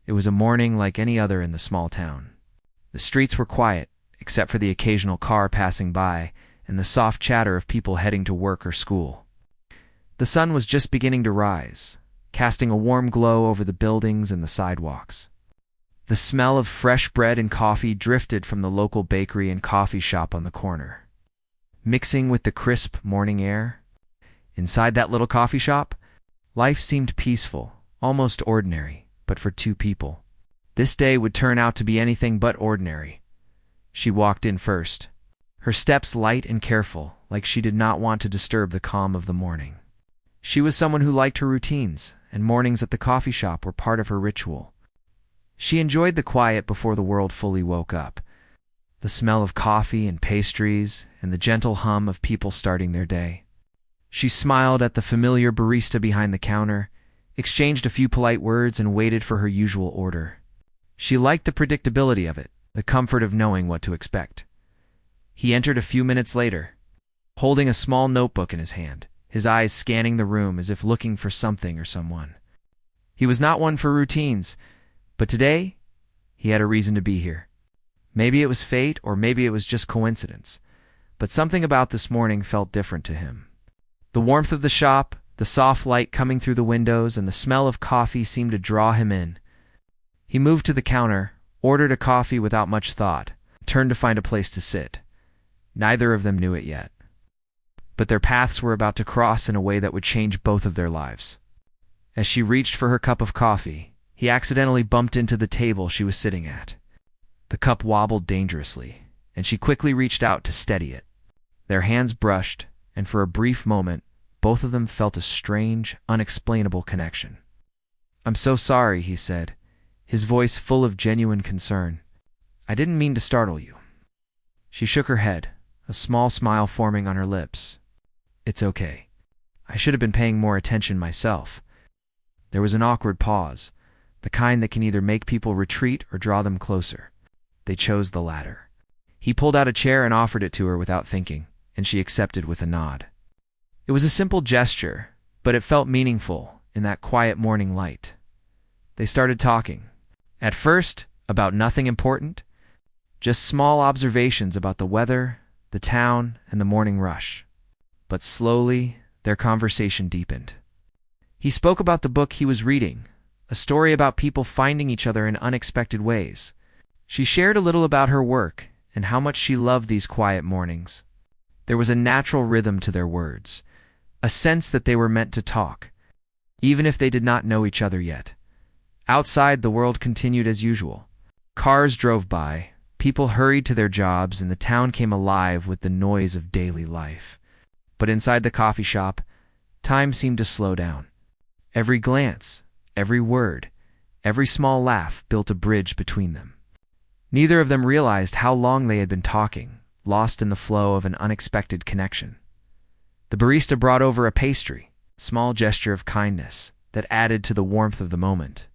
It was a morning like any other in the small town. The streets were quiet, except for the occasional car passing by and the soft chatter of people heading to work or school. The sun was just beginning to rise, casting a warm glow over the buildings and the sidewalks. The smell of fresh bread and coffee drifted from the local bakery and coffee shop on the corner. Mixing with the crisp morning air, inside that little coffee shop, life seemed peaceful, almost ordinary, but for two people. This day would turn out to be anything but ordinary. She walked in first, her steps light and careful, like she did not want to disturb the calm of the morning. She was someone who liked her routines, and mornings at the coffee shop were part of her ritual. She enjoyed the quiet before the world fully woke up, the smell of coffee and pastries, and the gentle hum of people starting their day. She smiled at the familiar barista behind the counter, exchanged a few polite words, and waited for her usual order. She liked the predictability of it, the comfort of knowing what to expect. He entered a few minutes later, holding a small notebook in his hand, his eyes scanning the room as if looking for something or someone. He was not one for routines, but today he had a reason to be here. Maybe it was fate, or maybe it was just coincidence, but something about this morning felt different to him. The warmth of the shop, the soft light coming through the windows, and the smell of coffee seemed to draw him in. He moved to the counter, ordered a coffee without much thought, turned to find a place to sit. Neither of them knew it yet, but their paths were about to cross in a way that would change both of their lives. As she reached for her cup of coffee, he accidentally bumped into the table she was sitting at. The cup wobbled dangerously, and she quickly reached out to steady it. Their hands brushed, and for a brief moment, both of them felt a strange, unexplainable connection. "I'm so sorry," he said, his voice full of genuine concern. "I didn't mean to startle you." She shook her head, a small smile forming on her lips. "It's okay. I should have been paying more attention myself." There was an awkward pause, the kind that can either make people retreat or draw them closer. They chose the latter. He pulled out a chair and offered it to her without thinking, and she accepted with a nod. It was a simple gesture, but it felt meaningful in that quiet morning light. They started talking. At first, about nothing important, just small observations about the weather, the town, and the morning rush. But slowly, their conversation deepened. He spoke about the book he was reading, a story about people finding each other in unexpected ways. She shared a little about her work and how much she loved these quiet mornings. There was a natural rhythm to their words, a sense that they were meant to talk, even if they did not know each other yet. Outside, the world continued as usual. Cars drove by, people hurried to their jobs, and the town came alive with the noise of daily life. But inside the coffee shop, time seemed to slow down. Every glance, every word, every small laugh built a bridge between them. Neither of them realized how long they had been talking, lost in the flow of an unexpected connection. The barista brought over a pastry, a small gesture of kindness that added to the warmth of the moment.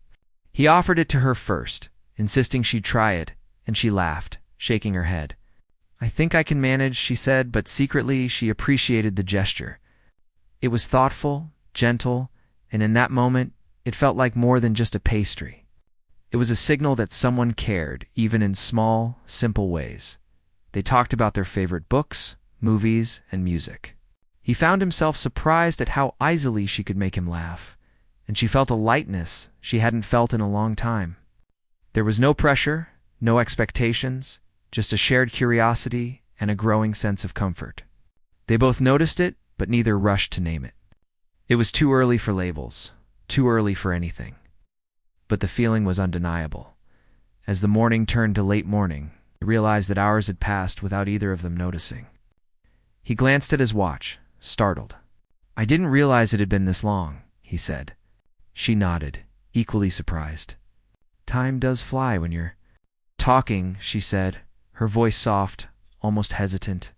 He offered it to her first, insisting she'd try it, and she laughed, shaking her head. "I think I can manage," she said, but secretly she appreciated the gesture. It was thoughtful, gentle, and in that moment, it felt like more than just a pastry. It was a signal that someone cared, even in small, simple ways. They talked about their favorite books, movies, and music. He found himself surprised at how easily she could make him laugh, and she felt a lightness she hadn't felt in a long time. There was no pressure, no expectations, just a shared curiosity and a growing sense of comfort. They both noticed it, but neither rushed to name it. It was too early for labels, too early for anything. But the feeling was undeniable. As the morning turned to late morning, he realized that hours had passed without either of them noticing. He glanced at his watch, startled. "I didn't realize it had been this long," he said. She nodded, equally surprised. "Time does fly when you're talking," she said, her voice soft, almost hesitant.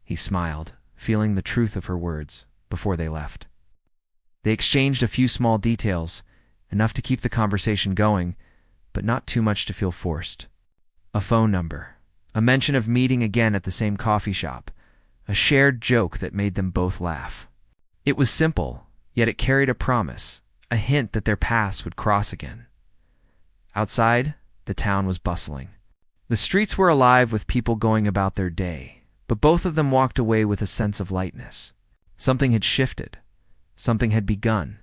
He smiled, feeling the truth of her words, before they left. They exchanged a few small details, enough to keep the conversation going, but not too much to feel forced. A phone number, a mention of meeting again at the same coffee shop, a shared joke that made them both laugh. It was simple, yet it carried a promise, a hint that their paths would cross again. Outside, the town was bustling. The streets were alive with people going about their day, but both of them walked away with a sense of lightness. Something had shifted. Something had begun,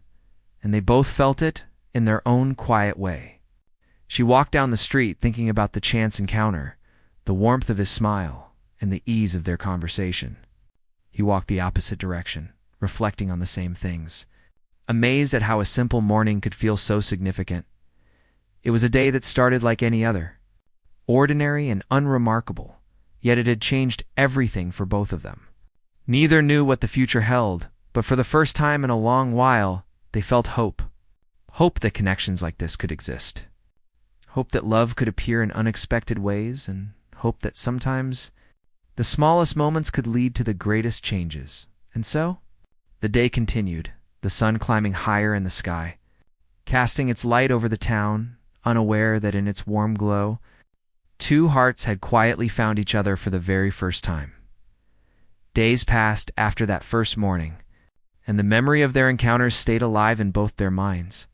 and they both felt it in their own quiet way. She walked down the street thinking about the chance encounter, the warmth of his smile, and the ease of their conversation. He walked the opposite direction, reflecting on the same things, amazed at how a simple morning could feel so significant. It was a day that started like any other, ordinary and unremarkable, yet it had changed everything for both of them. Neither knew what the future held, but for the first time in a long while, they felt hope. Hope that connections like this could exist. Hope that love could appear in unexpected ways, and hope that sometimes the smallest moments could lead to the greatest changes. And so, the day continued, the sun climbing higher in the sky, casting its light over the town, unaware that in its warm glow, two hearts had quietly found each other for the very first time. Days passed after that first morning, and the memory of their encounters stayed alive in both their minds.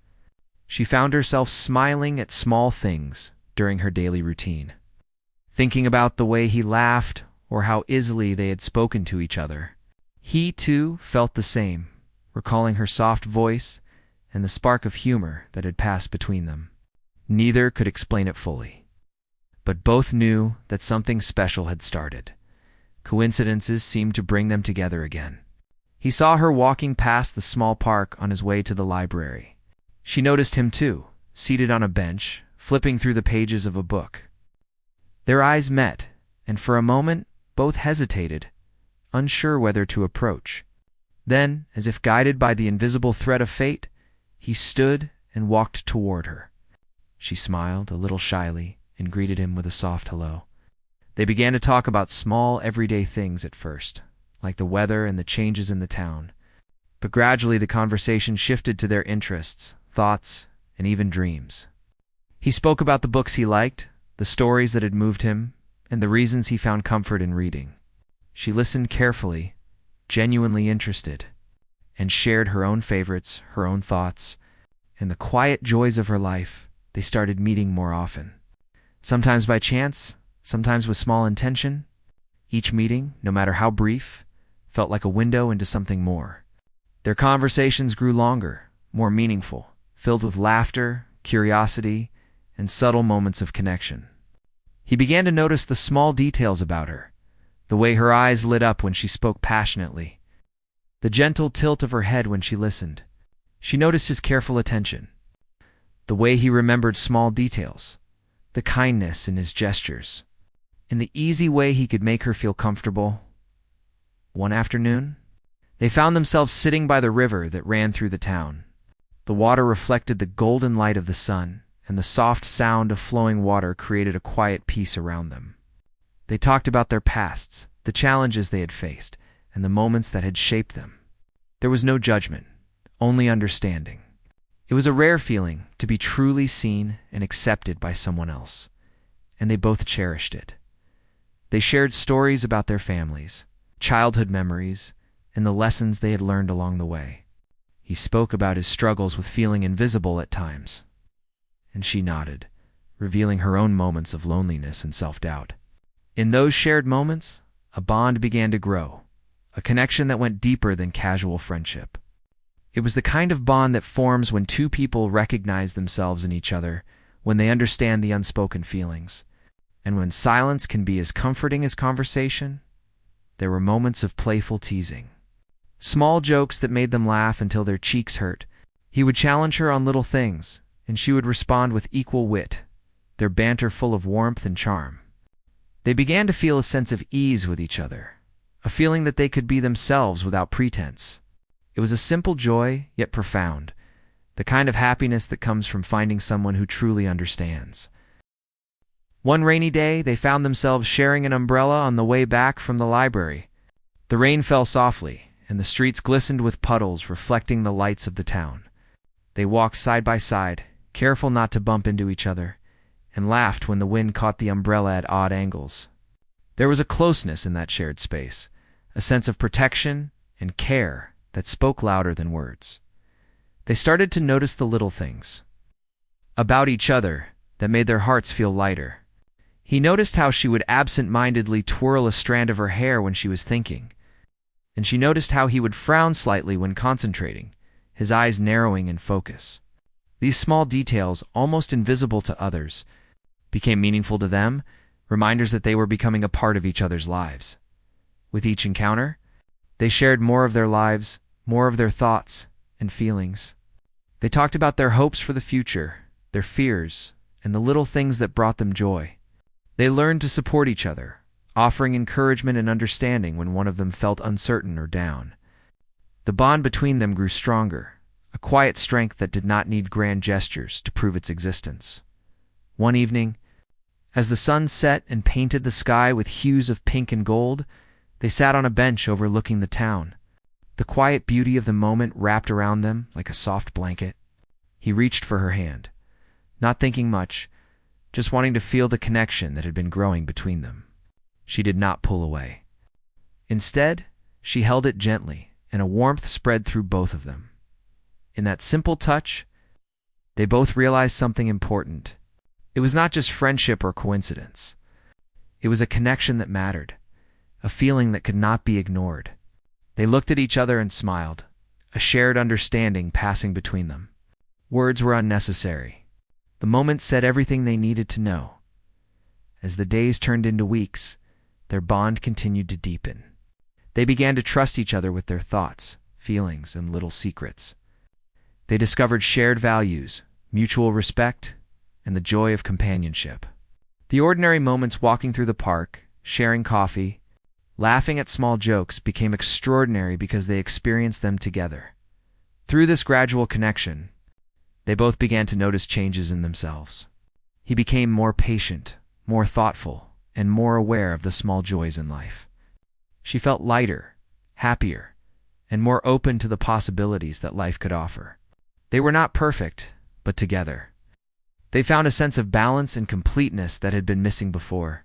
She found herself smiling at small things during her daily routine, thinking about the way he laughed or how easily they had spoken to each other. He, too, felt the same, recalling her soft voice and the spark of humor that had passed between them. Neither could explain it fully, but both knew that something special had started. Coincidences seemed to bring them together again. He saw her walking past the small park on his way to the library. She noticed him too, seated on a bench, flipping through the pages of a book. Their eyes met, and for a moment both hesitated, unsure whether to approach. Then, as if guided by the invisible thread of fate, he stood and walked toward her. She smiled a little shyly and greeted him with a soft hello. They began to talk about small, everyday things at first, like the weather and the changes in the town. But gradually the conversation shifted to their interests, thoughts, and even dreams. He spoke about the books he liked, the stories that had moved him, and the reasons he found comfort in reading. She listened carefully, genuinely interested, and shared her own favorites, her own thoughts, and the quiet joys of her life. They started meeting more often. Sometimes by chance, sometimes with small intention. Each meeting, no matter how brief, felt like a window into something more. Their conversations grew longer, more meaningful, filled with laughter, curiosity, and subtle moments of connection. He began to notice the small details about her, the way her eyes lit up when she spoke passionately, the gentle tilt of her head when she listened. She noticed his careful attention, the way he remembered small details, the kindness in his gestures, and the easy way he could make her feel comfortable. One afternoon, they found themselves sitting by the river that ran through the town. The water reflected the golden light of the sun, and the soft sound of flowing water created a quiet peace around them. They talked about their pasts, the challenges they had faced, and the moments that had shaped them. There was no judgment, only understanding. It was a rare feeling to be truly seen and accepted by someone else, and they both cherished it. They shared stories about their families, childhood memories, and the lessons they had learned along the way. He spoke about his struggles with feeling invisible at times, and she nodded, revealing her own moments of loneliness and self-doubt. In those shared moments, a bond began to grow, a connection that went deeper than casual friendship. It was the kind of bond that forms when two people recognize themselves in each other, when they understand the unspoken feelings, and when silence can be as comforting as conversation. There were moments of playful teasing, small jokes that made them laugh until their cheeks hurt. He would challenge her on little things, and she would respond with equal wit, their banter full of warmth and charm. They began to feel a sense of ease with each other, a feeling that they could be themselves without pretense. It was a simple joy, yet profound, the kind of happiness that comes from finding someone who truly understands. One rainy day, they found themselves sharing an umbrella on the way back from the library. The rain fell softly, and the streets glistened with puddles reflecting the lights of the town. They walked side by side, careful not to bump into each other, and laughed when the wind caught the umbrella at odd angles. There was a closeness in that shared space, a sense of protection and care that spoke louder than words. They started to notice the little things about each other that made their hearts feel lighter. He noticed how she would absent-mindedly twirl a strand of her hair when she was thinking, and she noticed how he would frown slightly when concentrating, his eyes narrowing in focus. These small details, almost invisible to others, became meaningful to them, reminders that they were becoming a part of each other's lives. With each encounter, they shared more of their lives, more of their thoughts and feelings. They talked about their hopes for the future, their fears, and the little things that brought them joy. They learned to support each other, offering encouragement and understanding when one of them felt uncertain or down. The bond between them grew stronger, a quiet strength that did not need grand gestures to prove its existence. One evening, as the sun set and painted the sky with hues of pink and gold, they sat on a bench overlooking the town. The quiet beauty of the moment wrapped around them like a soft blanket. He reached for her hand, not thinking much, just wanting to feel the connection that had been growing between them. She did not pull away. Instead, she held it gently, and a warmth spread through both of them. In that simple touch, they both realized something important. It was not just friendship or coincidence. It was a connection that mattered, a feeling that could not be ignored. They looked at each other and smiled, a shared understanding passing between them. Words were unnecessary. The moment said everything they needed to know. As the days turned into weeks, their bond continued to deepen. They began to trust each other with their thoughts, feelings, and little secrets. They discovered shared values, mutual respect, and the joy of companionship. The ordinary moments walking through the park, sharing coffee, laughing at small jokes became extraordinary because they experienced them together. Through this gradual connection, they both began to notice changes in themselves. He became more patient, more thoughtful, and more aware of the small joys in life. She felt lighter, happier, and more open to the possibilities that life could offer. They were not perfect, but together. They found a sense of balance and completeness that had been missing before.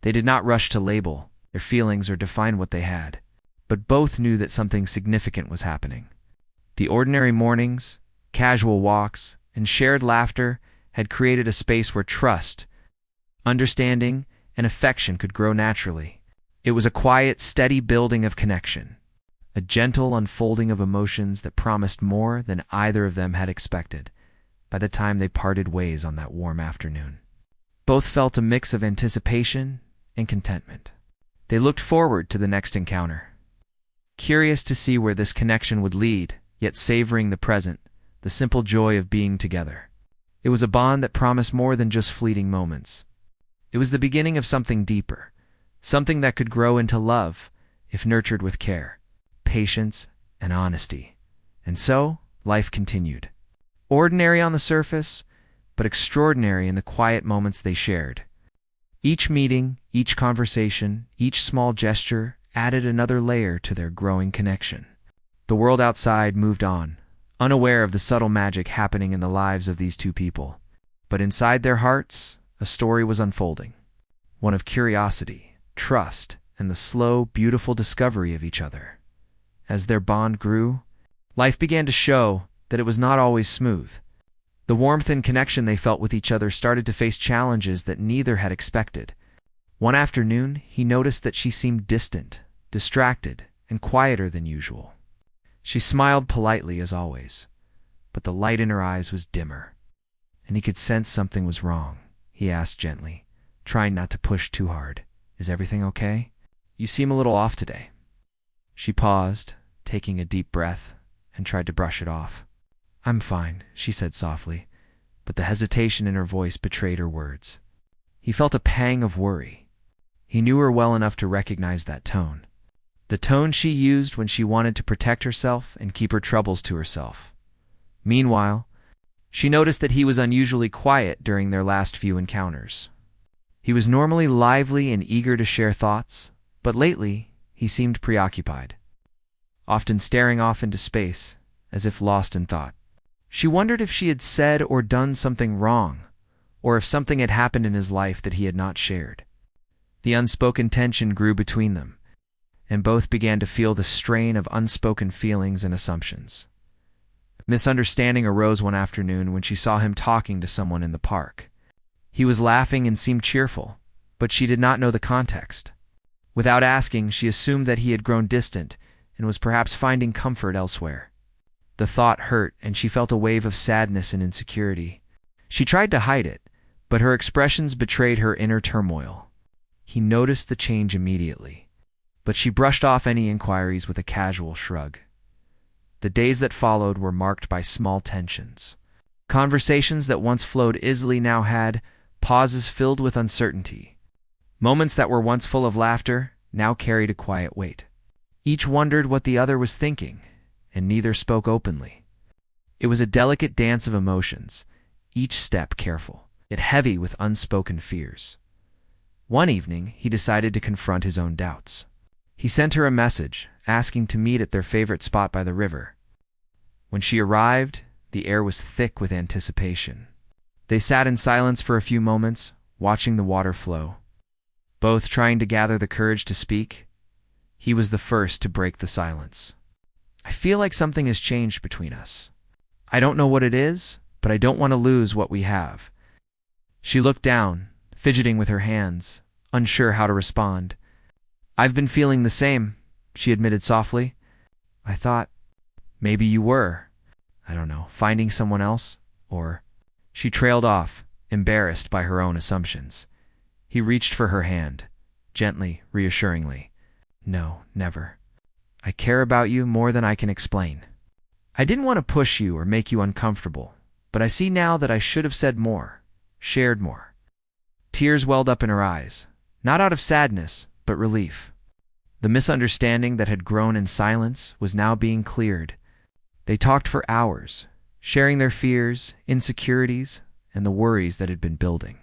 They did not rush to label their feelings or define what they had, but both knew that something significant was happening. The ordinary mornings, casual walks, and shared laughter had created a space where trust, understanding, and affection could grow naturally. It was a quiet, steady building of connection, a gentle unfolding of emotions that promised more than either of them had expected by the time they parted ways on that warm afternoon. Both felt a mix of anticipation and contentment. They looked forward to the next encounter, curious to see where this connection would lead, yet savoring the present, the simple joy of being together. It was a bond that promised more than just fleeting moments. It was the beginning of something deeper, something that could grow into love if nurtured with care, patience, and honesty. And so, life continued. Ordinary on the surface, but extraordinary in the quiet moments they shared. Each meeting, each conversation, each small gesture added another layer to their growing connection. The world outside moved on, unaware of the subtle magic happening in the lives of these two people. But inside their hearts, a story was unfolding, one of curiosity, trust, and the slow, beautiful discovery of each other. As their bond grew, life began to show that it was not always smooth. The warmth and connection they felt with each other started to face challenges that neither had expected. One afternoon, he noticed that she seemed distant, distracted, and quieter than usual. She smiled politely as always, but the light in her eyes was dimmer, and he could sense something was wrong. He asked gently, trying not to push too hard. "Is everything okay? You seem a little off today." She paused, taking a deep breath, and tried to brush it off. "I'm fine," she said softly, but the hesitation in her voice betrayed her words. He felt a pang of worry. He knew her well enough to recognize that tone. The tone she used when she wanted to protect herself and keep her troubles to herself. Meanwhile, she noticed that he was unusually quiet during their last few encounters. He was normally lively and eager to share thoughts, but lately he seemed preoccupied, often staring off into space, as if lost in thought. She wondered if she had said or done something wrong, or if something had happened in his life that he had not shared. The unspoken tension grew between them, and both began to feel the strain of unspoken feelings and assumptions. Misunderstanding arose one afternoon when she saw him talking to someone in the park. He was laughing and seemed cheerful, but she did not know the context. Without asking, she assumed that he had grown distant and was perhaps finding comfort elsewhere. The thought hurt, and she felt a wave of sadness and insecurity. She tried to hide it, but her expressions betrayed her inner turmoil. He noticed the change immediately, but she brushed off any inquiries with a casual shrug. The days that followed were marked by small tensions. Conversations that once flowed easily now had pauses filled with uncertainty. Moments that were once full of laughter now carried a quiet weight. Each wondered what the other was thinking, and neither spoke openly. It was a delicate dance of emotions, each step careful, yet heavy with unspoken fears. One evening, he decided to confront his own doubts. He sent her a message, asking to meet at their favorite spot by the river. When she arrived, the air was thick with anticipation. They sat in silence for a few moments, watching the water flow, both trying to gather the courage to speak. He was the first to break the silence. "I feel like something has changed between us. I don't know what it is, but I don't want to lose what we have." She looked down, fidgeting with her hands, unsure how to respond. "I've been feeling the same," she admitted softly. "I thought maybe you were, I don't know, finding someone else, or—" She trailed off, embarrassed by her own assumptions. He reached for her hand, gently, reassuringly. "No, never. I care about you more than I can explain. I didn't want to push you or make you uncomfortable, but I see now that I should have said more, shared more." Tears welled up in her eyes, not out of sadness, but relief. The misunderstanding that had grown in silence was now being cleared. They talked for hours, sharing their fears, insecurities, and the worries that had been building.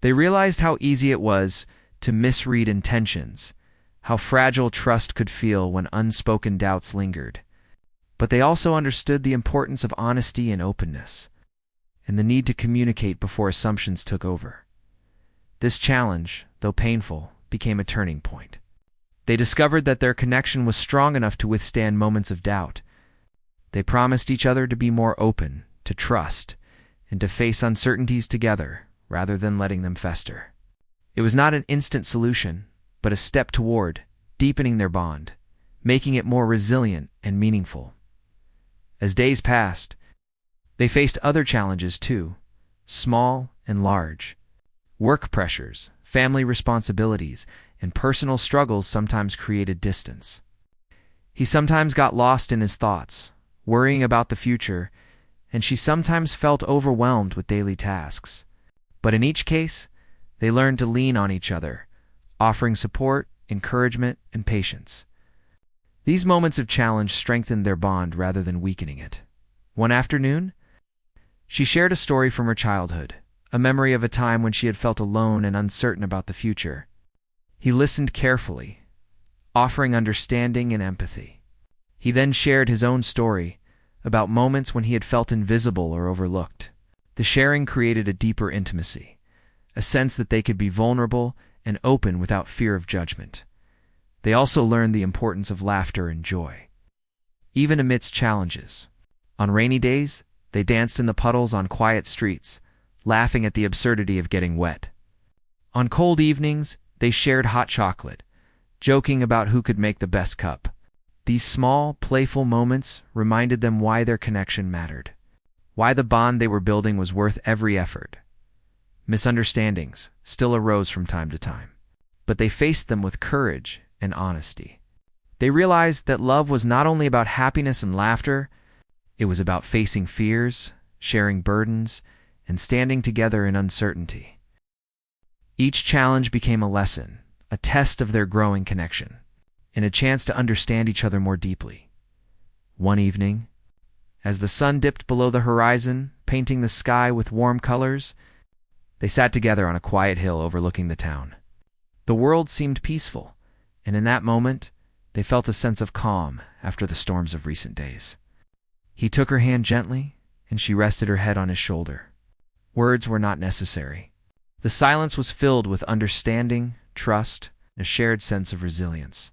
They realized how easy it was to misread intentions, how fragile trust could feel when unspoken doubts lingered. But they also understood the importance of honesty and openness, and the need to communicate before assumptions took over. This challenge, though painful, became a turning point. They discovered that their connection was strong enough to withstand moments of doubt. They promised each other to be more open, to trust, and to face uncertainties together rather than letting them fester. It was not an instant solution, but a step toward deepening their bond, making it more resilient and meaningful. As days passed, they faced other challenges too, small and large. Work pressures, family responsibilities, and personal struggles sometimes created distance. He sometimes got lost in his thoughts, worrying about the future, and she sometimes felt overwhelmed with daily tasks. But in each case, they learned to lean on each other, offering support, encouragement, and patience. These moments of challenge strengthened their bond rather than weakening it. One afternoon, she shared a story from her childhood, a memory of a time when she had felt alone and uncertain about the future. He listened carefully, offering understanding and empathy. He then shared his own story about moments when he had felt invisible or overlooked. The sharing created a deeper intimacy, a sense that they could be vulnerable and open without fear of judgment. They also learned the importance of laughter and joy, even amidst challenges. On rainy days, they danced in the puddles on quiet streets, laughing at the absurdity of getting wet. On cold evenings, they shared hot chocolate, joking about who could make the best cup. These small, playful moments reminded them why their connection mattered, why the bond they were building was worth every effort. Misunderstandings still arose from time to time, but they faced them with courage and honesty. They realized that love was not only about happiness and laughter, it was about facing fears, sharing burdens, and standing together in uncertainty. Each challenge became a lesson, a test of their growing connection, and a chance to understand each other more deeply. One evening, as the sun dipped below the horizon, painting the sky with warm colors, they sat together on a quiet hill overlooking the town. The world seemed peaceful, and in that moment, they felt a sense of calm after the storms of recent days. He took her hand gently, and she rested her head on his shoulder. Words were not necessary. The silence was filled with understanding, trust, and a shared sense of resilience.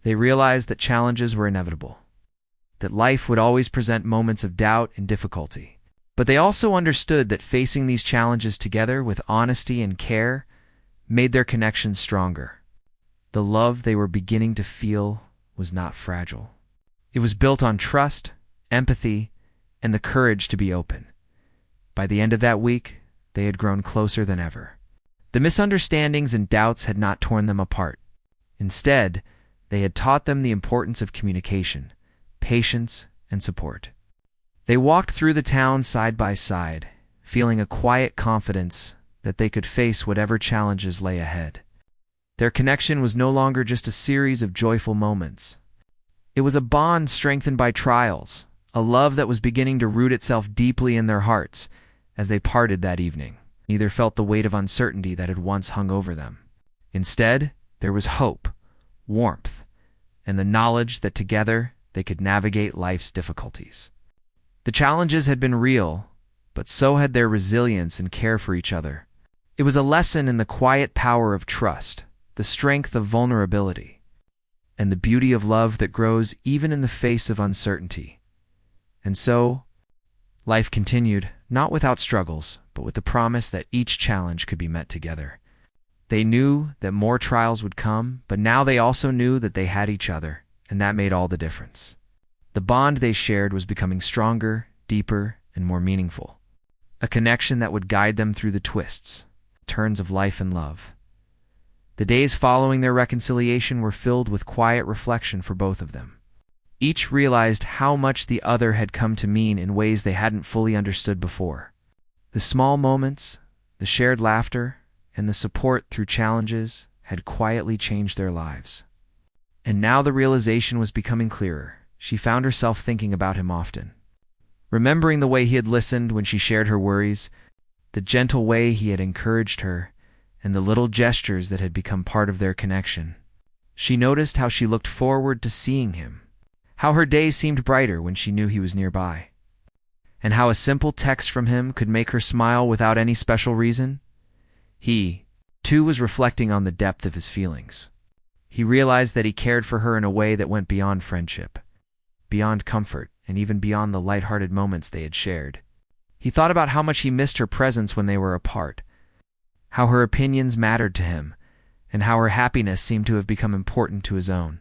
They realized that challenges were inevitable, that life would always present moments of doubt and difficulty, But they also understood that facing these challenges together with honesty and care made their connection stronger. The love they were beginning to feel was not fragile. It was built on trust, empathy, and the courage to be open. By the end of that week, they had grown closer than ever. The misunderstandings and doubts had not torn them apart. Instead, they had taught them the importance of communication, patience, and support. They walked through the town side by side, feeling a quiet confidence that they could face whatever challenges lay ahead. Their connection was no longer just a series of joyful moments. It was a bond strengthened by trials, a love that was beginning to root itself deeply in their hearts as they parted that evening. Neither felt the weight of uncertainty that had once hung over them. Instead, there was hope, warmth, and the knowledge that together they could navigate life's difficulties. The challenges had been real, but so had their resilience and care for each other. It was a lesson in the quiet power of trust, the strength of vulnerability, and the beauty of love that grows even in the face of uncertainty. And so, life continued, not without struggles, but with the promise that each challenge could be met together. They knew that more trials would come, but now they also knew that they had each other, and that made all the difference. The bond they shared was becoming stronger, deeper, and more meaningful. A connection that would guide them through the twists, turns of life and love. The days following their reconciliation were filled with quiet reflection for both of them. Each realized how much the other had come to mean in ways they hadn't fully understood before. The small moments, the shared laughter, and the support through challenges had quietly changed their lives. And now the realization was becoming clearer. She found herself thinking about him often, remembering the way he had listened when she shared her worries, the gentle way he had encouraged her, and the little gestures that had become part of their connection. She noticed how she looked forward to seeing him, how her days seemed brighter when she knew he was nearby, and how a simple text from him could make her smile without any special reason. He, too, was reflecting on the depth of his feelings. He realized that he cared for her in a way that went beyond friendship, beyond comfort, and even beyond the lighthearted moments they had shared. He thought about how much he missed her presence when they were apart, how her opinions mattered to him, and how her happiness seemed to have become important to his own.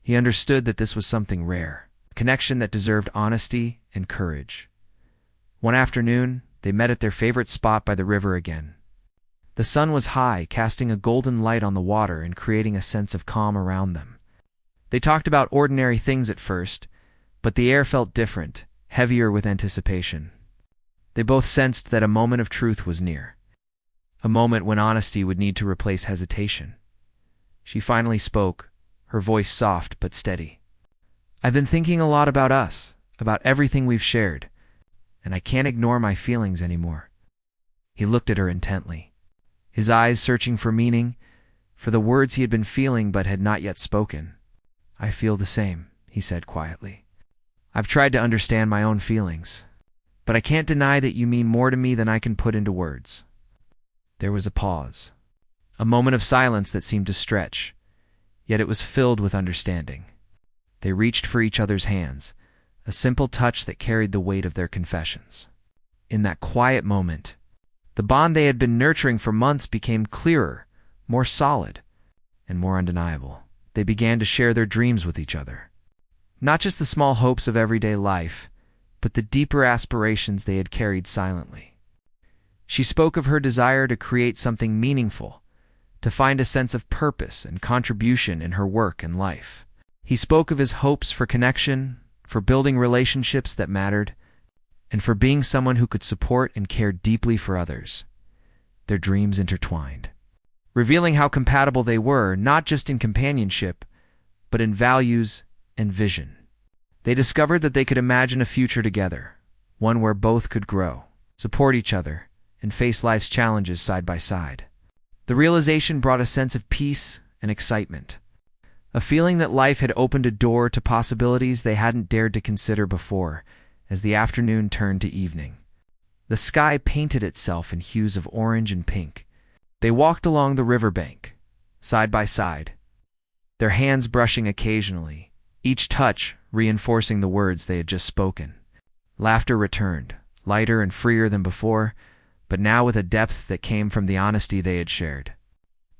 He understood that this was something rare, a connection that deserved honesty and courage. One afternoon, they met at their favorite spot by the river again. The sun was high, casting a golden light on the water and creating a sense of calm around them. They talked about ordinary things at first, but the air felt different, heavier with anticipation. They both sensed that a moment of truth was near, a moment when honesty would need to replace hesitation. She finally spoke, her voice soft but steady. "I've been thinking a lot about us, about everything we've shared, and I can't ignore my feelings anymore." He looked at her intently, his eyes searching for meaning, for the words he had been feeling but had not yet spoken. "I feel the same," he said quietly. "I've tried to understand my own feelings, but I can't deny that you mean more to me than I can put into words." There was a pause, a moment of silence that seemed to stretch, yet it was filled with understanding. They reached for each other's hands, a simple touch that carried the weight of their confessions. In that quiet moment, the bond they had been nurturing for months became clearer, more solid, and more undeniable. They began to share their dreams with each other. Not just the small hopes of everyday life, but the deeper aspirations they had carried silently. She spoke of her desire to create something meaningful, to find a sense of purpose and contribution in her work and life. He spoke of his hopes for connection, for building relationships that mattered, and for being someone who could support and care deeply for others. Their dreams intertwined, revealing how compatible they were, not just in companionship, but in values and vision. They discovered that they could imagine a future together, one where both could grow, support each other, and face life's challenges side by side. The realization brought a sense of peace and excitement, a feeling that life had opened a door to possibilities they hadn't dared to consider before. As the afternoon turned to evening, the sky painted itself in hues of orange and pink. They walked along the riverbank, side by side, their hands brushing occasionally, each touch reinforcing the words they had just spoken. Laughter returned, lighter and freer than before, but now with a depth that came from the honesty they had shared.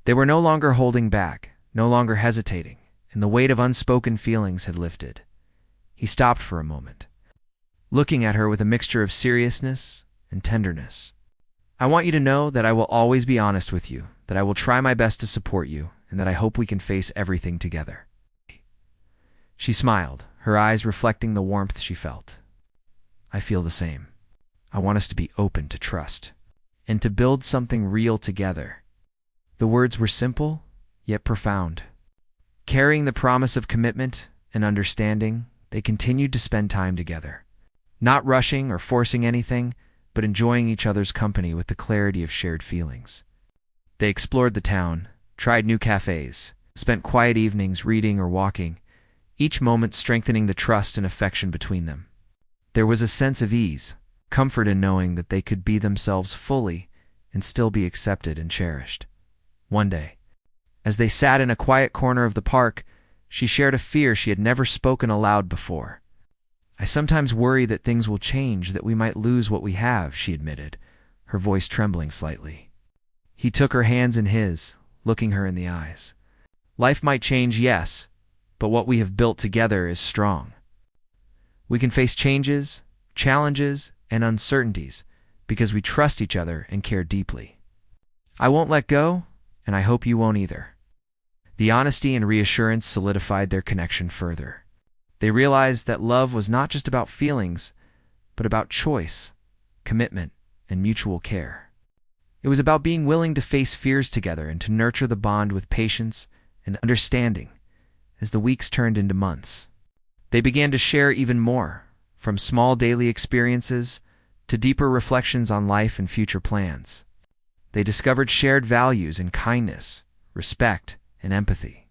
They were no longer holding back, no longer hesitating, and the weight of unspoken feelings had lifted. He stopped for a moment, looking at her with a mixture of seriousness and tenderness. "I want you to know that I will always be honest with you, that I will try my best to support you, and that I hope we can face everything together." She smiled, her eyes reflecting the warmth she felt. "I feel the same. I want us to be open to trust, and to build something real together." The words were simple, yet profound. Carrying the promise of commitment and understanding, they continued to spend time together, not rushing or forcing anything, but enjoying each other's company with the clarity of shared feelings. They explored the town, tried new cafes, spent quiet evenings reading or walking, each moment strengthening the trust and affection between them. There was a sense of ease, comfort in knowing that they could be themselves fully and still be accepted and cherished. One day, as they sat in a quiet corner of the park, she shared a fear she had never spoken aloud before. "I sometimes worry that things will change, that we might lose what we have," she admitted, her voice trembling slightly. He took her hands in his, looking her in the eyes. "Life might change, yes, but what we have built together is strong. We can face changes, challenges, and uncertainties because we trust each other and care deeply. I won't let go, and I hope you won't either." The honesty and reassurance solidified their connection further. They realized that love was not just about feelings, but about choice, commitment, and mutual care. It was about being willing to face fears together and to nurture the bond with patience and understanding as the weeks turned into months. They began to share even more, from small daily experiences to deeper reflections on life and future plans. They discovered shared values in kindness, respect, and empathy.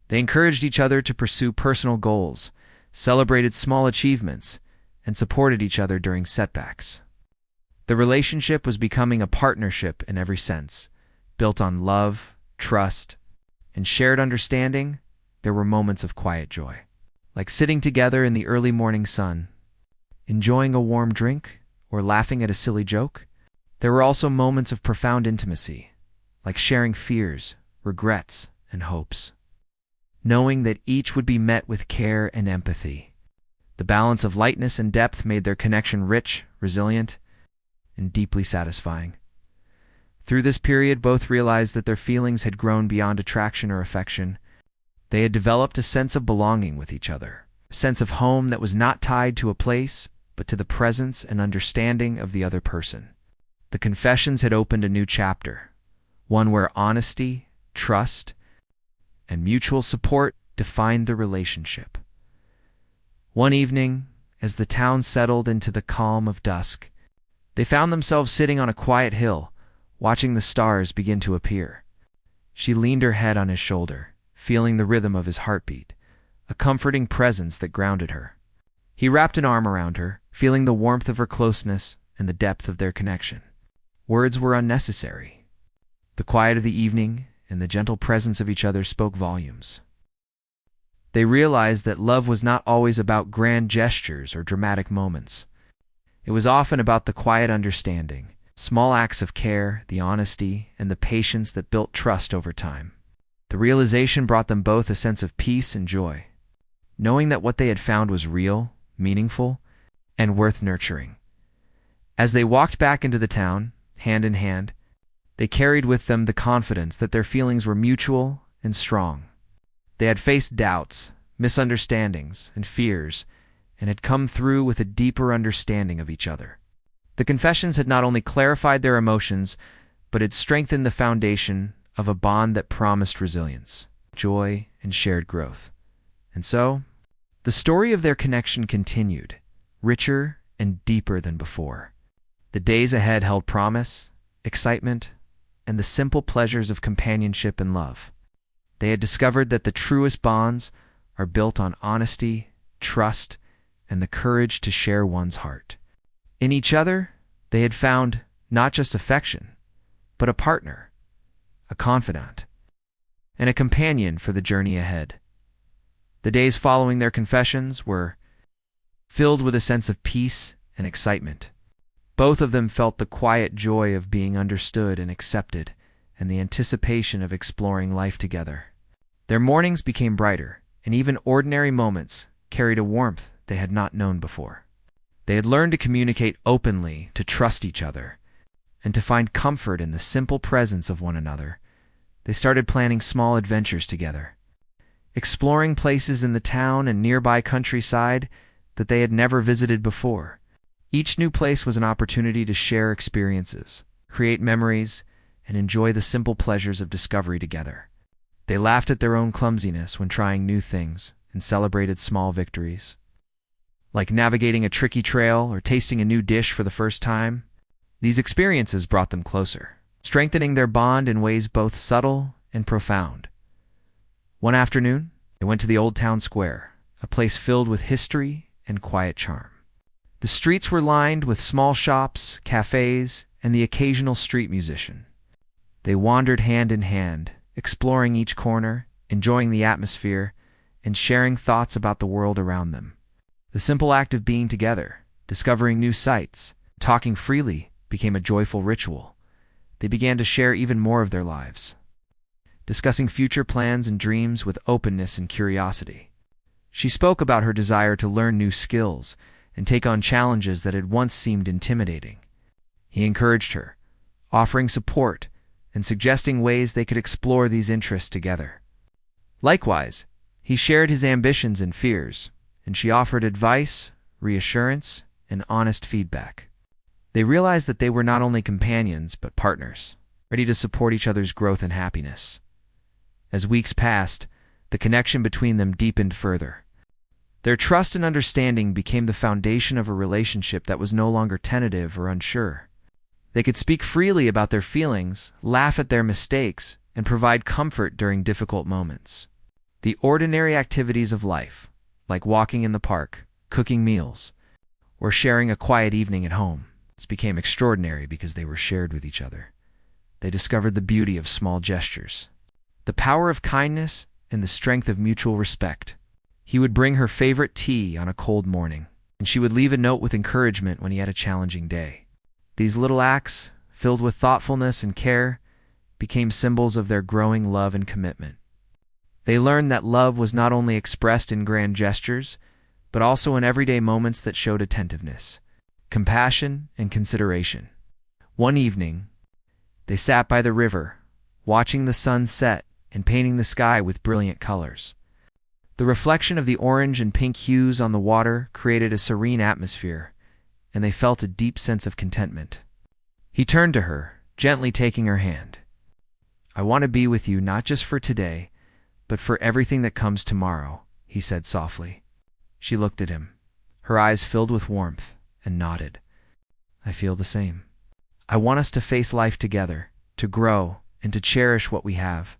They encouraged each other to pursue personal goals, celebrated small achievements, and supported each other during setbacks. The relationship was becoming a partnership in every sense, built on love, trust, and shared understanding. There were moments of quiet joy, like sitting together in the early morning sun, enjoying a warm drink, or laughing at a silly joke. There were also moments of profound intimacy, like sharing fears, regrets, and hopes, knowing that each would be met with care and empathy. The balance of lightness and depth made their connection rich, resilient, and deeply satisfying. Through this period, both realized that their feelings had grown beyond attraction or affection. They had developed a sense of belonging with each other, a sense of home that was not tied to a place, but to the presence and understanding of the other person. The confessions had opened a new chapter, one where honesty, trust, and mutual support defined the relationship. One evening, as the town settled into the calm of dusk, they found themselves sitting on a quiet hill, watching the stars begin to appear. She leaned her head on his shoulder, feeling the rhythm of his heartbeat, a comforting presence that grounded her. He wrapped an arm around her, feeling the warmth of her closeness and the depth of their connection. Words were unnecessary. The quiet of the evening and the gentle presence of each other spoke volumes. They realized that love was not always about grand gestures or dramatic moments. It was often about the quiet understanding, small acts of care, the honesty, and the patience that built trust over time. The realization brought them both a sense of peace and joy, knowing that what they had found was real, meaningful, and worth nurturing. As they walked back into the town, hand in hand, they carried with them the confidence that their feelings were mutual and strong. They had faced doubts, misunderstandings, and fears, and had come through with a deeper understanding of each other. The confessions had not only clarified their emotions, but had strengthened the foundation of a bond that promised resilience, joy, and shared growth. And so, the story of their connection continued, richer and deeper than before. The days ahead held promise, excitement, and the simple pleasures of companionship and love. They had discovered that the truest bonds are built on honesty, trust, and the courage to share one's heart. In each other, they had found not just affection, but a partner, a confidant, and a companion for the journey ahead. The days following their confessions were filled with a sense of peace and excitement. Both of them felt the quiet joy of being understood and accepted, and the anticipation of exploring life together. Their mornings became brighter, and even ordinary moments carried a warmth they had not known before. They had learned to communicate openly, to trust each other, and to find comfort in the simple presence of one another. They started planning small adventures together, exploring places in the town and nearby countryside that they had never visited before. Each new place was an opportunity to share experiences, create memories, and enjoy the simple pleasures of discovery together. They laughed at their own clumsiness when trying new things and celebrated small victories, like navigating a tricky trail or tasting a new dish for the first time. These experiences brought them closer, strengthening their bond in ways both subtle and profound. One afternoon, they went to the old town square, a place filled with history and quiet charm. The streets were lined with small shops, cafes, and the occasional street musician. They wandered hand in hand, exploring each corner, enjoying the atmosphere, and sharing thoughts about the world around them. The simple act of being together, discovering new sights, talking freely, became a joyful ritual. They began to share even more of their lives, discussing future plans and dreams with openness and curiosity. She spoke about her desire to learn new skills and take on challenges that had once seemed intimidating. He encouraged her, offering support and suggesting ways they could explore these interests together. Likewise, he shared his ambitions and fears, and she offered advice, reassurance, and honest feedback. They realized that they were not only companions but partners, ready to support each other's growth and happiness. As weeks passed, the connection between them deepened further. Their trust and understanding became the foundation of a relationship that was no longer tentative or unsure. They could speak freely about their feelings, laugh at their mistakes, and provide comfort during difficult moments. The ordinary activities of life, like walking in the park, cooking meals, or sharing a quiet evening at home, became extraordinary because they were shared with each other. They discovered the beauty of small gestures, the power of kindness, and the strength of mutual respect. He would bring her favorite tea on a cold morning, and she would leave a note with encouragement when he had a challenging day. These little acts, filled with thoughtfulness and care, became symbols of their growing love and commitment. They learned that love was not only expressed in grand gestures, but also in everyday moments that showed attentiveness, compassion, and consideration. One evening, they sat by the river, watching the sun set and painting the sky with brilliant colors. The reflection of the orange and pink hues on the water created a serene atmosphere, and they felt a deep sense of contentment. He turned to her, gently taking her hand. "I want to be with you not just for today, but for everything that comes tomorrow," he said softly. She looked at him, her eyes filled with warmth, and nodded. "I feel the same. I want us to face life together, to grow, and to cherish what we have."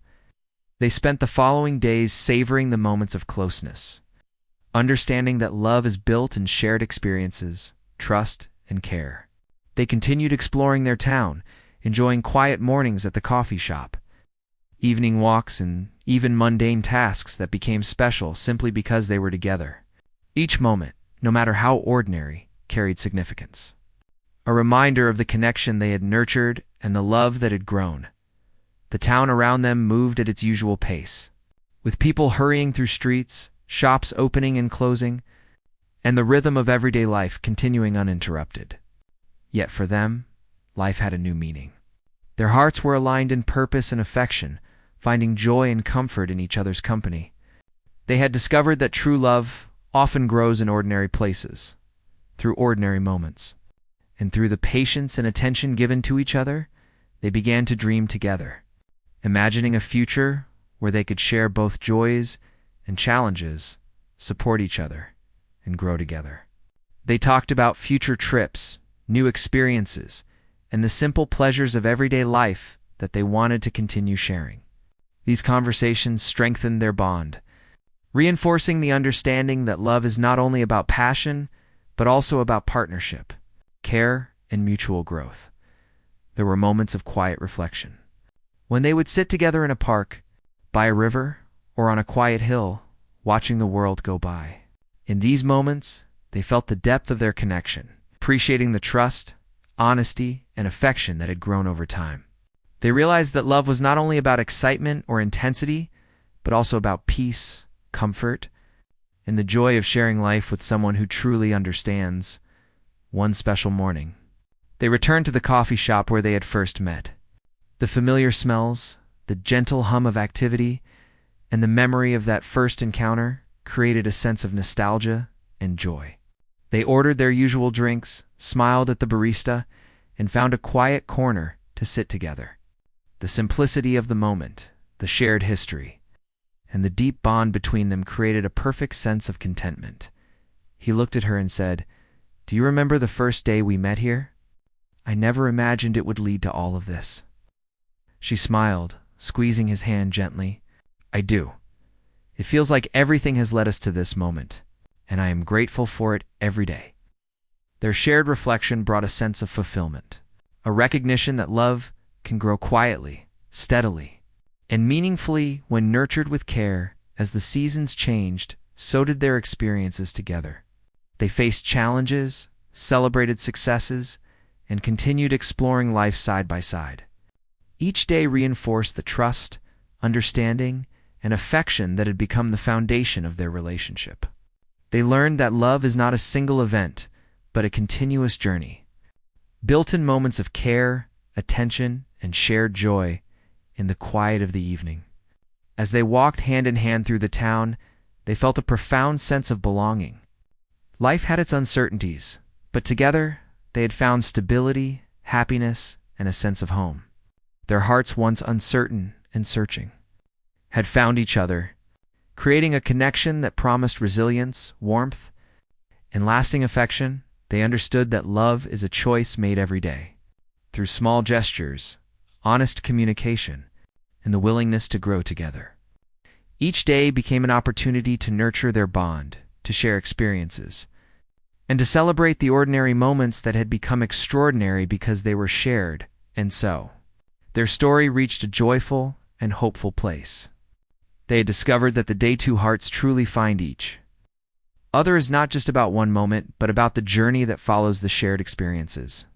They spent the following days savoring the moments of closeness, understanding that love is built in shared experiences, trust, and care. They continued exploring their town, enjoying quiet mornings at the coffee shop, evening walks, and even mundane tasks that became special simply because they were together. Each moment, no matter how ordinary, carried significance, a reminder of the connection they had nurtured and the love that had grown. The town around them moved at its usual pace, with people hurrying through streets, shops opening and closing, and the rhythm of everyday life continuing uninterrupted. Yet for them, life had a new meaning. Their hearts were aligned in purpose and affection, finding joy and comfort in each other's company. They had discovered that true love often grows in ordinary places, through ordinary moments. And through the patience and attention given to each other, they began to dream together, imagining a future where they could share both joys and challenges, support each other, and grow together. They talked about future trips, new experiences, and the simple pleasures of everyday life that they wanted to continue sharing. These conversations strengthened their bond, reinforcing the understanding that love is not only about passion, but also about partnership, care, and mutual growth. There were moments of quiet reflection, when they would sit together in a park, by a river, or on a quiet hill, watching the world go by. In these moments, they felt the depth of their connection, appreciating the trust, honesty, and affection that had grown over time. They realized that love was not only about excitement or intensity, but also about peace, comfort, and the joy of sharing life with someone who truly understands. One special morning, they returned to the coffee shop where they had first met. The familiar smells, the gentle hum of activity, and the memory of that first encounter created a sense of nostalgia and joy. They ordered their usual drinks, smiled at the barista, and found a quiet corner to sit together. The simplicity of the moment, the shared history, and the deep bond between them created a perfect sense of contentment. He looked at her and said, "Do you remember the first day we met here? I never imagined it would lead to all of this." She smiled, squeezing his hand gently. "I do. It feels like everything has led us to this moment, and I am grateful for it every day." Their shared reflection brought a sense of fulfillment, a recognition that love can grow quietly, steadily, and meaningfully when nurtured with care. As the seasons changed, so did their experiences together. They faced challenges, celebrated successes, and continued exploring life side by side. Each day reinforced the trust, understanding, and affection that had become the foundation of their relationship. They learned that love is not a single event, but a continuous journey, built in moments of care, attention, and shared joy in the quiet of the evening. As they walked hand in hand through the town, they felt a profound sense of belonging. Life had its uncertainties, but together they had found stability, happiness, and a sense of home. Their hearts, once uncertain and searching, had found each other, creating a connection that promised resilience, warmth, and lasting affection. They understood that love is a choice made every day, through small gestures, honest communication, and the willingness to grow together. Each day became an opportunity to nurture their bond, to share experiences, and to celebrate the ordinary moments that had become extraordinary because they were shared. And so, their story reached a joyful and hopeful place. They had discovered that the day two hearts truly find each other is not just about one moment, but about the journey that follows the shared experiences,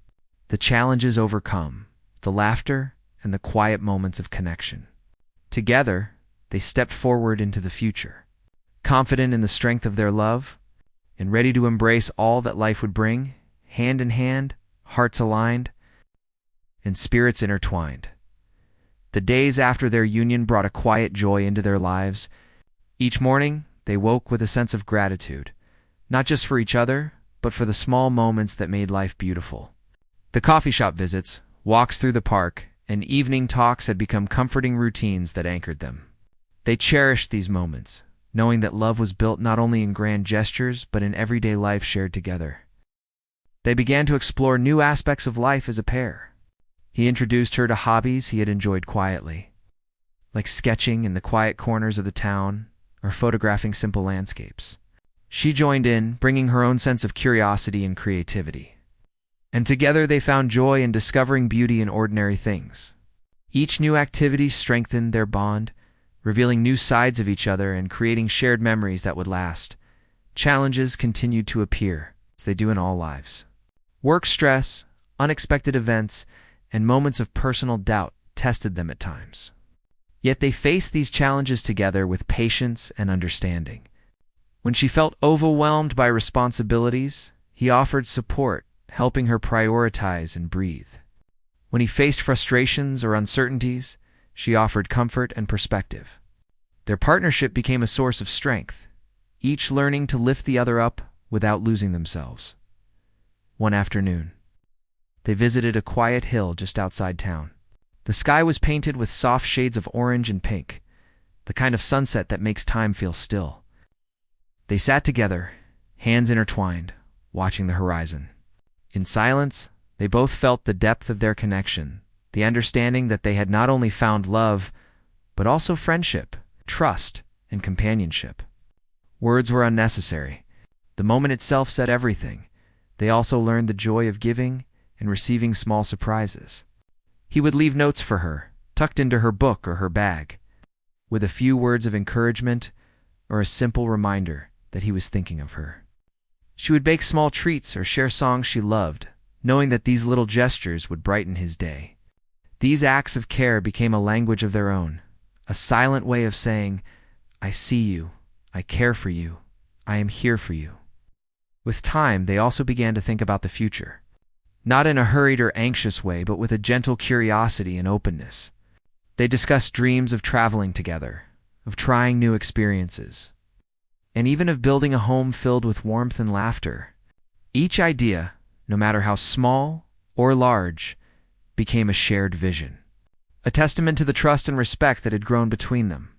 the challenges overcome, the laughter, and the quiet moments of connection. Together, they stepped forward into the future, confident in the strength of their love and ready to embrace all that life would bring, hand in hand, hearts aligned, and spirits intertwined. The days after their union brought a quiet joy into their lives. Each morning, they woke with a sense of gratitude, not just for each other, but for the small moments that made life beautiful. The coffee shop visits, walks through the park, and evening talks had become comforting routines that anchored them. They cherished these moments, knowing that love was built not only in grand gestures, but in everyday life shared together. They began to explore new aspects of life as a pair. He introduced her to hobbies he had enjoyed quietly, like sketching in the quiet corners of the town or photographing simple landscapes. She joined in, bringing her own sense of curiosity and creativity. And together they found joy in discovering beauty in ordinary things. Each new activity strengthened their bond, revealing new sides of each other and creating shared memories that would last. Challenges continued to appear, as they do in all lives. Work stress, unexpected events, and moments of personal doubt tested them at times. Yet they faced these challenges together with patience and understanding. When she felt overwhelmed by responsibilities, he offered support, helping her prioritize and breathe. When he faced frustrations or uncertainties, she offered comfort and perspective. Their partnership became a source of strength, each learning to lift the other up without losing themselves. One afternoon, they visited a quiet hill just outside town. The sky was painted with soft shades of orange and pink, the kind of sunset that makes time feel still. They sat together, hands intertwined, watching the horizon. In silence, they both felt the depth of their connection, the understanding that they had not only found love, but also friendship, trust, and companionship. Words were unnecessary. The moment itself said everything. They also learned the joy of giving and receiving small surprises. He would leave notes for her, tucked into her book or her bag, with a few words of encouragement or a simple reminder that he was thinking of her. She would bake small treats or share songs she loved, knowing that these little gestures would brighten his day. These acts of care became a language of their own, a silent way of saying, "I see you, I care for you, I am here for you." With time, they also began to think about the future, not in a hurried or anxious way, but with a gentle curiosity and openness. They discussed dreams of traveling together, of trying new experiences, and even of building a home filled with warmth and laughter. Each idea, no matter how small or large, became a shared vision, a testament to the trust and respect that had grown between them.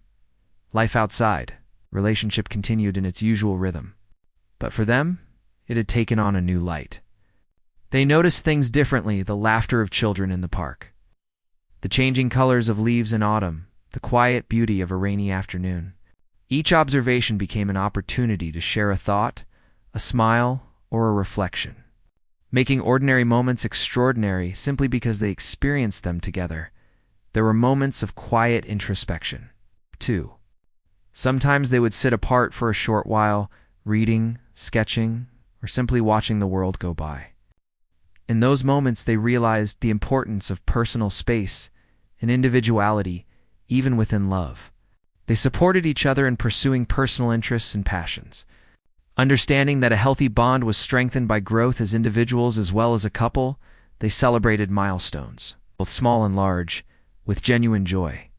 Life outside, relationship continued in its usual rhythm, but for them, it had taken on a new light. They noticed things differently: the laughter of children in the park, the changing colors of leaves in autumn, the quiet beauty of a rainy afternoon. Each observation became an opportunity to share a thought, a smile, or a reflection, making ordinary moments extraordinary simply because they experienced them together. There were moments of quiet introspection, too. Sometimes they would sit apart for a short while, reading, sketching, or simply watching the world go by. In those moments, they realized the importance of personal space and individuality, even within love. They supported each other in pursuing personal interests and passions, understanding that a healthy bond was strengthened by growth as individuals as well as a couple. They celebrated milestones, both small and large, with genuine joy.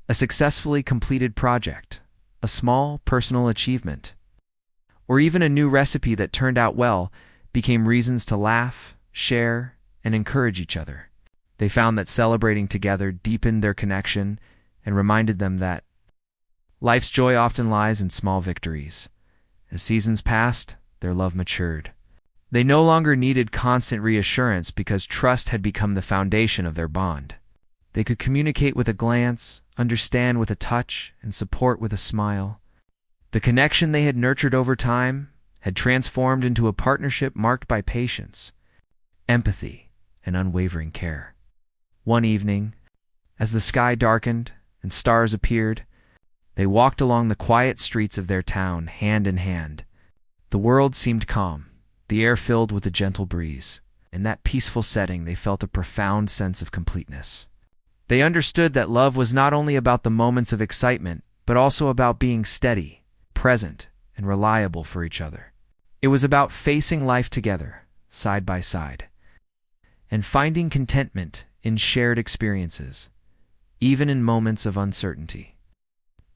A successfully completed project, a small personal achievement, or even a new recipe that turned out well became reasons to laugh, share, and encourage each other. They found that celebrating together deepened their connection and reminded them that life's joy often lies in small victories. As seasons passed, their love matured. They no longer needed constant reassurance because trust had become the foundation of their bond. They could communicate with a glance, understand with a touch, and support with a smile. The connection they had nurtured over time had transformed into a partnership marked by patience, empathy, and unwavering care. One evening, as the sky darkened and stars appeared, they walked along the quiet streets of their town, hand in hand. The world seemed calm, the air filled with a gentle breeze. In that peaceful setting, they felt a profound sense of completeness. They understood that love was not only about the moments of excitement, but also about being steady, present, and reliable for each other. It was about facing life together, side by side, and finding contentment in shared experiences, even in moments of uncertainty.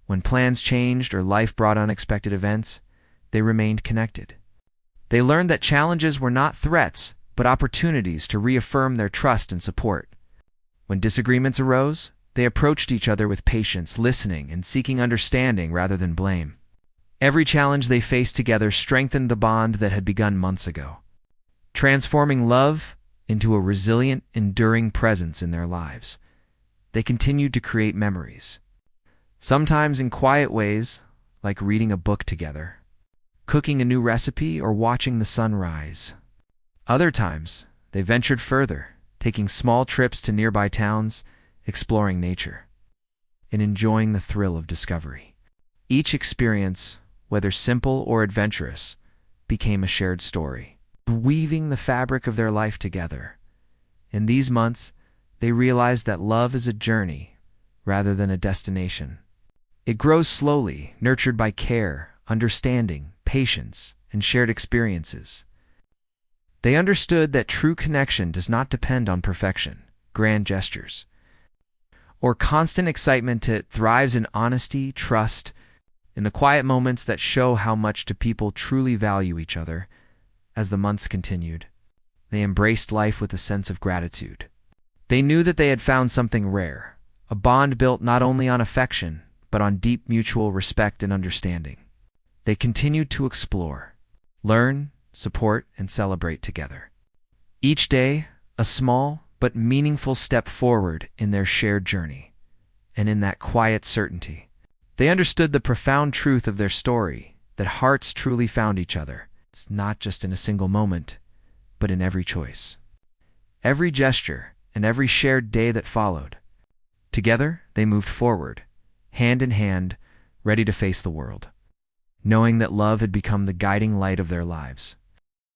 When plans changed or life brought unexpected events, they remained connected. They learned that challenges were not threats, but opportunities to reaffirm their trust and support. When disagreements arose, they approached each other with patience, listening and seeking understanding rather than blame. Every challenge they faced together strengthened the bond that had begun months ago, transforming love into a resilient, enduring presence in their lives. They continued to create memories, sometimes in quiet ways, like reading a book together, cooking a new recipe, or watching the sun rise. Other times, they ventured further, taking small trips to nearby towns, exploring nature, and enjoying the thrill of discovery. Each experience, whether simple or adventurous, became a shared story, weaving the fabric of their life together. In these months, they realized that love is a journey rather than a destination. It grows slowly, nurtured by care, understanding, patience, and shared experiences. They understood that true connection does not depend on perfection, grand gestures, or constant excitement. It thrives in honesty, trust, in the quiet moments that show how much do people truly value each other. As the months continued, they embraced life with a sense of gratitude. They knew that they had found something rare, a bond built not only on affection, but on deep mutual respect and understanding. They continued to explore, learn, support, and celebrate together. Each day, a small but meaningful step forward in their shared journey. And in that quiet certainty, they understood the profound truth of their story, that hearts truly found each other. It's not just in a single moment, but in every choice, every gesture, and every shared day that followed. Together, they moved forward, hand in hand, ready to face the world, knowing that love had become the guiding light of their lives.